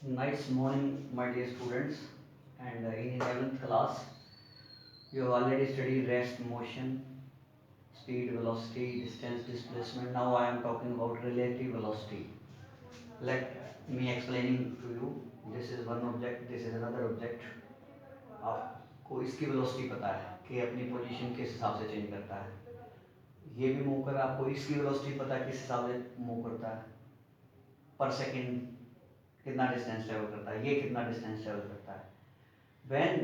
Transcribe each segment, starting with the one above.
Nice morning, my dear students. And in 11th class, you have already studied rest, motion, speed, velocity, distance, displacement. Now I am talking about relative velocity. Let me explaining to you. This is one object, this is another object. आपको इसकी velocity पता है कि अपनी position किस हिसाब से change करता है. ये भी मूव कर रहा है, आपको इसकी वेलोसिटी पता है किस हिसाब से मूव करता है पर सेकेंड, कितना डिस्टेंस ट्रेवल करता है, ये कितना डिस्टेंस ट्रेवल करता है. When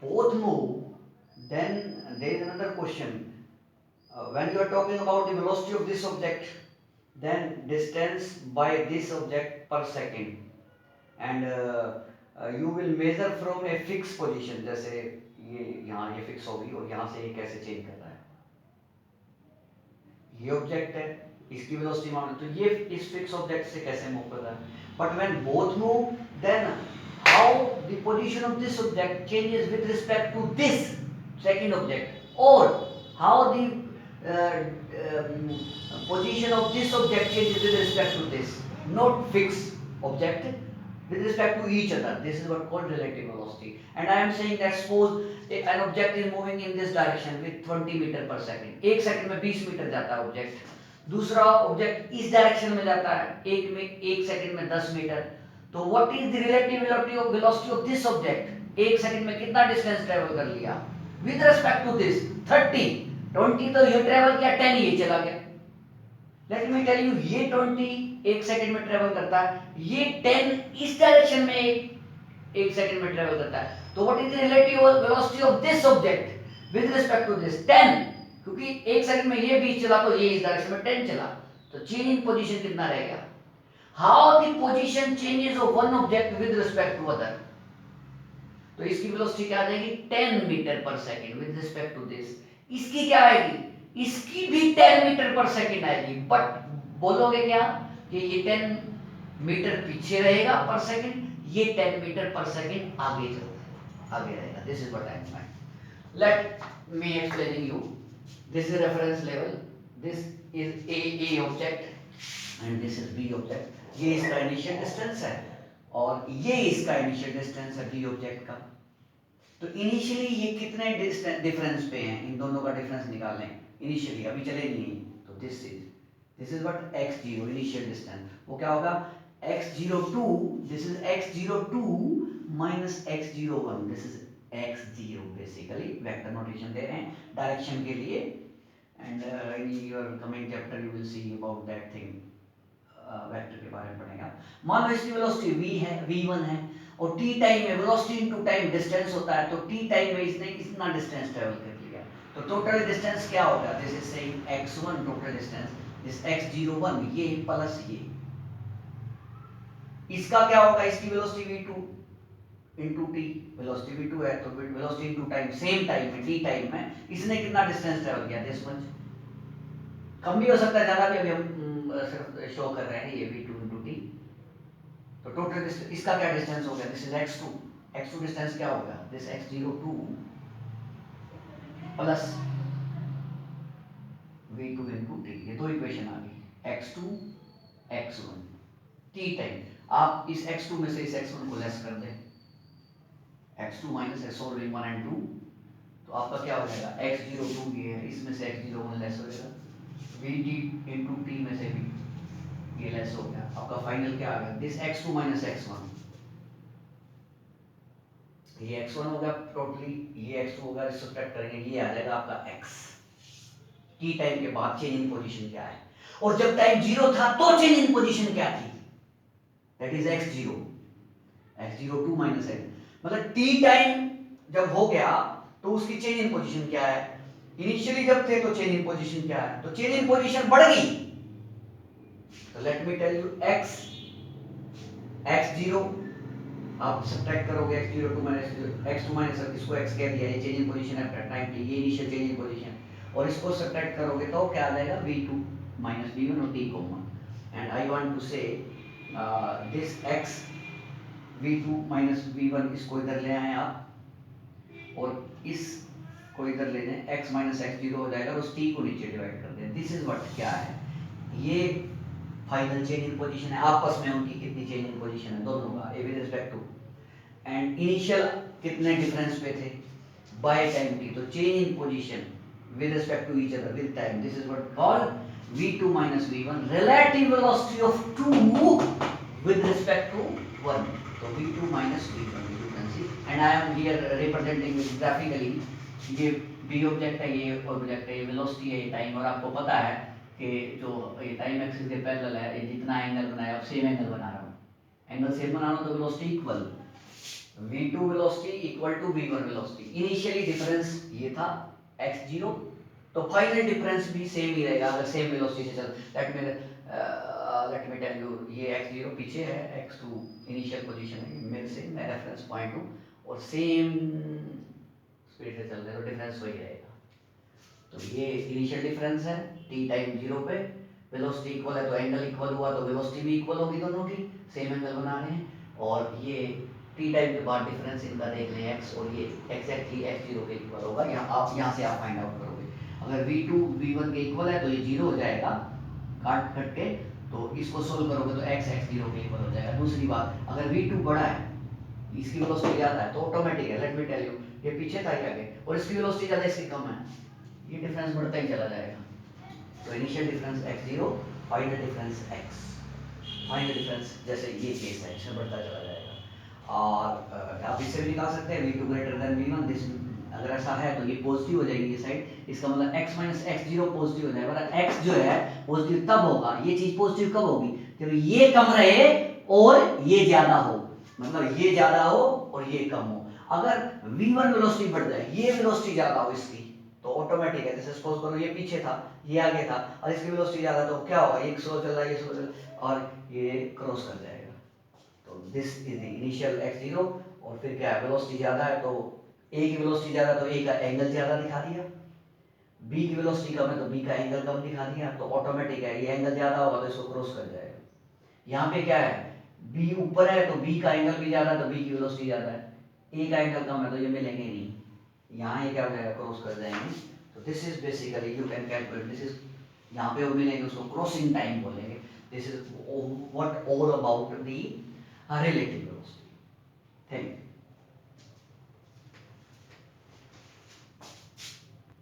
both move, then there is another question. When you are talking about the velocity of this object, then distance by this object per second, and you will measure from a fixed position. जैसे ये यहाँ ये fix होगी और यहाँ से ये कैसे चेंज कर रहा है. ये ऑब्जेक्ट है, इसकी वेलोसिटी मान लो, तो ये इस फिक्स ऑब्जेक्ट से कैसे मूव कर रहा है. But when both move, then how the position of this object changes with respect to this second object, or how the position of this object changes with respect to this not fixed object with respect to each other. This is what called relative velocity. And I am saying that suppose an object is moving in this direction with 20 meter per second. एक second में 20 metre जाता है object. दूसरा object इस direction में जाता है एक सेकंड में 10 मीटर. तो what is the relative velocity of this object. एक सेकंड में कितना डिस्टेंस ट्रेवल कर लिया विद रिस्पेक्ट टू दिस 30. 20 तो ये ट्रेवल किया, 10 ये चला गया. लेट मी टेल यू, ये 20 एक सेकंड में ट्रेवल करता है, ये 10 इस डायरेक्शन में एक सेकंड में ट्रेवल करता है. तो what is the relative velocity of this object with respect to this 10. क्योंकि एक सेकंड में ये 20 चला तो ये इस डायरेक्शन में 10 चला, तो चेंज इन पोजीशन कितना रहेगा. How the position changes of one object with respect to other. तो इसकी वेलोसिटी क्या आ जाएगी 10 मीटर पर second with respect to this. इसकी क्या आएगी, इसकी भी 10 मीटर पर सेकंड आएगी. बट बोलोगे क्या कि ये 10 मीटर पीछे रहेगा पर सेकंड, ये 10 मीटर पर सेकंड आगे रहेगा. This is what I am trying. Let me explaining you. This is reference level. This is a object and this is B object. ये इसका इनिशियल डिस्टेंस है और ये इसका इनिशियल डिस्टेंस है बी ऑब्जेक्ट का. तो इनिशियली ये कितने डिफरेंस पे हैं, इन दोनों का डिफरेंस निकाल लें इनिशियली, अभी चले नहीं. तो this is what x0 initial distance. वो क्या होगा x02. This is x02 minus x01. This is x0. Basically vector notation दे रहे हैं डायरेक्शन के लिए. And in your coming chapter you will see about that thing. Vector के बारे में पढ़ेंगे. मान लो इसकी वेलोसिटी v है, v1 है, और t टाइम में वेलोसिटी इनटू टाइम डिस्टेंस होता है. तो t टाइम में इसने कितना डिस्टेंस ट्रेवल कर लिया. तो टोटल डिस्टेंस क्या होगा. This is saying x1 total distance, this x01 ये प्लस ये. इसका क्या होगा, इसकी velocity v2 into t. Velocity v2 है तो velocity into time, same time में t टाइम में इसने कितना डिस्टेंस ट्रेवल किया. This much. कम भी हो सकता है, ज्यादा भी. अभी हम सिर्फ शो कर रहे हैं ये v2 इनटू t. तो टोटल इसका क्या डिस्टेंस हो गया. दिस इज x2 डिस्टेंस क्या होगा. This x02 plus v2 into t. ये दो इक्वेशन आ गई x2 x1 t टाइम. आप इस x2 में से इस x1 को लेस कर दें. x2 minus x solving 1 and 2. तो आपका क्या हो जाएगा x02 ये है, इसमें से x01 लेस हो जाएगा. vt इनटू t में से भी ये लेस हो गया. आपका फाइनल क्या आ गया. This x2 minus x1. ये x1 हो गया टोटली, ये x2 होगा, इसको सब्ट्रैक्ट करेंगे, ये आ जाएगा आपका x. t टाइम के बाद चेंज इन पोजीशन क्या है, और जब टाइम 0 था तो चेंज इन पोजीशन क्या थी. That is x02 minus x. मतलब t टाइम जब हो गया तो उसकी चेंज इन पोजीशन क्या है. इनिशियली जब थे तो चेंज इन पोजीशन क्या है. तो चेंज इन पोजीशन बढ़ गई. तो let me tell you x0 आप सब्ट्रैक्ट करोगे x02 माइनस x2 माइनस इसको x कह दिया, ये change in position after time t, ये इनिशियल चेंज इन पोजीशन, और इसको सब्ट्रैक्ट करोगे तो क्या आ जाएगा v2 माइनस v1 और t common. And I want to say this x v2 minus v1 इसको इधर ले आए आप, और इस को इधर ले जाएं, x माइनस x0 हो जाएगा और उस t को नीचे डिवाइड कर दें. दिस इज व्हाट क्या है, ये फाइनल चेंज इन पोजीशन है, आपस में उनकी कितनी चेंज इन पोजीशन है दोनों का, A with respect to, and initial कितने डिफरेंस पे थे बाय टाइम की, तो change in position with respect to each other with time, this is what called v2 minus v1, relative velocity of two with respect to one, so v2 minus v1 you can see, and I am here representing it graphically, ये b object है, ये object है, ये velocity है, ये time, और आपको पता है कि जो ये टाइम एक्सिस के पैरेलल है, ये जितना एंगल बनाया अब सेम एंगल बना रहा हूँ, एंगल सेम बना रहा हूँ तो velocity equal, v2 velocity equal to v1 velocity, initially difference ये था x0, तो फाइनल डिफरेंस भी सेम ही रहेगा अगर सेम वेलोसिटी से चल, लेट मी टेल यू, ये x0 पीछे है, x2 इनिशियल पोजीशन है, मेरे से मैं रेफरेंस पॉइंट हूँ और सेम स्पीड से चल रहे हैं तो डिफरेंस वही रहेगा, तो ये इनिशियल डिफरेंस है t टाइम 0 पे, वेलोसिटी इक्वल है तो एंगल इक्वल हुआ तो वेलोसिटी भी इक्वल होगी दोनों की, सेम एंगल बना रहे हैं, और ये t टाइम के बाद डिफरेंस इनका देख लें x, और ये एग्जैक्टली x0 के इक्वल होगा, यहाँ से आप फाइंड आउट करोगे, अगर v2 v1 के इक्वल है तो ये 0 हो जाएगा काट कट के, तो इसको सोल्व करोगे तो x x0 के इक्वल हो जाएगा। दूसरी बात, अगर v2 बड़ा है, इसकी वेलोसिटी ज़्यादा है तो ऑटोमेटिक है, लेट मी टेल यू, ये पीछे था ये आगे, और इसकी वेलोसिटी ज़्यादा इसकी कम है, ये डिफरेंस बढ़ता ही चला जाएगा, तो initial difference x0, final difference x, final difference जैसे ये केस है इसमें बढ़ता चला जाएगा, और आप इससे भी निकाल सकते हैं v2 greater than v1, this अगर ऐसा है तो ये पॉजिटिव हो जाएगी ये साइड, इसका मतलब x माइनस x0 पॉजिटिव हो जाएगा, अगर x जो है पॉजिटिव तब होगा, ये चीज पॉजिटिव कब होगी जब ये कम रहे और ये ज्यादा हो, मतलब ये ज्यादा हो और ये कम हो, अगर v1 वेलोसिटी बढ़ जाए, ये वेलोसिटी ज्यादा हो इसकी, तो ऑटोमेटिक है, जैसे सपोज करो ये पीछे था ये आगे था और इसकी वेलोसिटी ज्यादा, तो क्या होगा, ये स्लो चल रहा है, ये स्लो चल और ये क्रॉस कर जाएगा, तो this is the initial x0, और फिर क्या है, वेलोसिटी ज्यादा है तो a की वेलोसिटी ज्यादा तो a का एंगल ज्यादा दिखा दिया, b की वेलोसिटी कम है तो b का एंगल कम दिखा दिया, तो ऑटोमेटिक है, ये एंगल ज्यादा होगा तो इसको क्रॉस कर जाएगा, यहाँ पे क्या है, b ऊपर है तो b का एंगल भी ज्यादा है तो b की वेलोसिटी ज्यादा है, a का एंगल कम है तो ये मिलेंगे नहीं, यहाँ ये क्या हो जाएगा, क्रॉस कर जाएंगे, तो this is basically you can calculate, this is यहाँ पे वो मिलेंगे उसको क्रॉसिंग टाइम बोलेंगे, this is what all about the relative velocity, thank you.